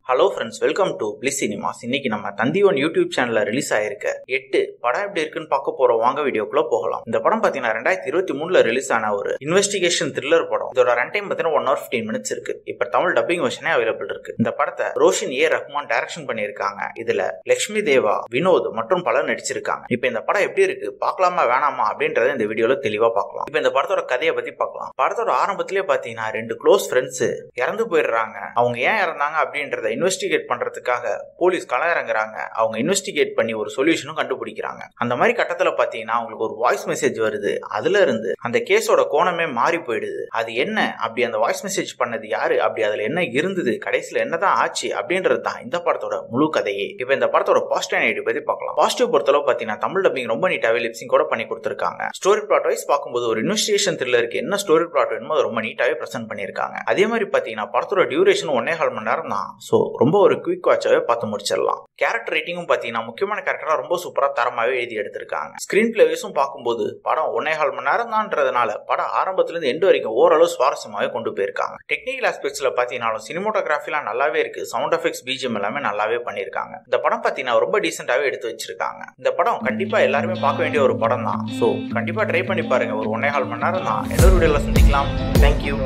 Hello friends, welcome to bliss cinemas. இன்னைக்கு நம்ம தந்திவன் YouTube சேனல்ல ரிலீஸ் ஆயிருக்க 8 படம் எப்படி இருக்குன்னு பார்க்க போறோம். வாங்க வீடியோக்குள்ள போகலாம். இந்த படம் பாத்தீங்கன்னா 2023ல ரிலீஸ் ஆன ஒரு இன்வெஸ்டிகேஷன் த்ரில்லர் படம். இதோட ரன் டைம் பாத்தீங்கன்னா 1 hour 15 minutes இருக்கு. இப்ப தமிழ் டப்பிங் வெர்ஷனே அவைலபிள் இருக்கு. இந்த படத்தை ரோஷன் ஏ ரஹ்மான் டைரக்ஷன் பண்ணியிருக்காங்க. இதுல லட்சுமி தேவா, வினோத் மற்றும் பலர் நடிச்சிருக்காங்க. இப்ப இந்த படம் எப்படி இருக்கு, பார்க்கலாமா வேணாமா அப்படின்றத இந்த வீடியோல தெளிவா பார்க்கலாம். இப்ப இந்த படத்தோட கதையை பத்தி பார்க்கலாம். படத்தோட ஆரம்பத்திலேயே பாத்தீங்கன்னா 2 க்ளோஸ் ஃப்ரெண்ட்ஸ் இறந்து போயிடுறாங்க. அவங்க ஏன் இறந்தாங்க அப்படின்றத இன்வெஸ்டிகேட் பண்றதுக்காக போலீஸ் களம் இறங்குறாங்க. அவங்க இன்வெஸ்டிகேட் பண்ணி ஒரு சொல்யூஷனும் கண்டுபிடிக்கிறாங்க. அந்த மாதிரி கட்டத்துல பாத்தீங்கன்னா அவங்களுக்கு ஒரு வாய்ஸ் மெசேஜ் வருது. அதுல இருந்து அந்த கேஸோட கோணமே மாறி போயிடுது. அது என்ன அப்படி, அந்த வாய்ஸ் மெசேஜ் பண்ணது யாரு அப்படி, அதுல என்ன இருந்தது, கடைசியில என்னதான் ஆச்சு அப்படின்றது தான் இந்த படத்தோட முழு கதையே. இப்ப இந்த படத்தோட பாசிட்டிவ் நெகட்டிவ் பத்தி பார்க்கலாம். பாசிட்டிவ் பொறுத்தளவு பாத்தீங்கன்னா தமிழ் டப்பிங் ரொம்ப நீட்டாவே லிப்சிங் கூட பண்ணி கொடுத்திருக்காங்க. ஸ்டோரி பிளாட் வைஸ் பார்க்கும்போது ஒரு இன்வெஸ்டிகேஷன் த்ரில்லருக்கு என்ன ஸ்டோரி பிளாட் வேணுமோ ரொம்ப நீட்டாவே பிரசன்ட் பண்ணிருக்காங்க. அதே மாதிரி பாத்தீங்கன்னா படத்தோட டியூரேஷன் 1.25 மணி நேரம் தான். சோ ரொம்ப ஒரு குயிக் வாட்சாவே பார்த்து முடிச்சிடலாம். கேரக்டர் ரேட்டிங்கும் பாத்தீங்கன்னா முக்கியமான கேரக்டரா ரொம்ப சூப்பரா தரமாவே எழுதி எடுத்திருக்காங்க. ஸ்கிரீன் பிளே வைஸும் பார்க்கும்போது படம் 1.25 மணி நேரம் தான்றதுனால படம் ஆரம்பத்துல இருந்து எண்டு வரைக்கும் ஓரளவு சுவாரஸ்யமாவே கொண்டு போயிருக்காங்க. டெக்னிக்கல் ஆஸ்பெக்ட்ஸ்ல பாத்தீங்கன்னா சினிமோட்டோகிராஃபிலாம் நல்லாவே இருக்கு. சவுண்ட் எஃபெக்ட்ஸ், பிஜிஎம் எல்லாமே நல்லாவே பண்ணிருக்காங்க. இந்த படம் பாத்தீங்கன்னா ரொம்ப டீசென்டாவே எடுத்து வச்சிருக்காங்க. இந்த படம் கண்டிப்பா எல்லாருமே பார்க்க வேண்டிய ஒரு படம் தான். சோ கண்டிப்பா ட்ரை பண்ணி பாருங்க. ஒரு 1.25 மணி நேரம் தான். இன்னொரு வீடியோல சந்திக்கலாம். தேங்க்யூ.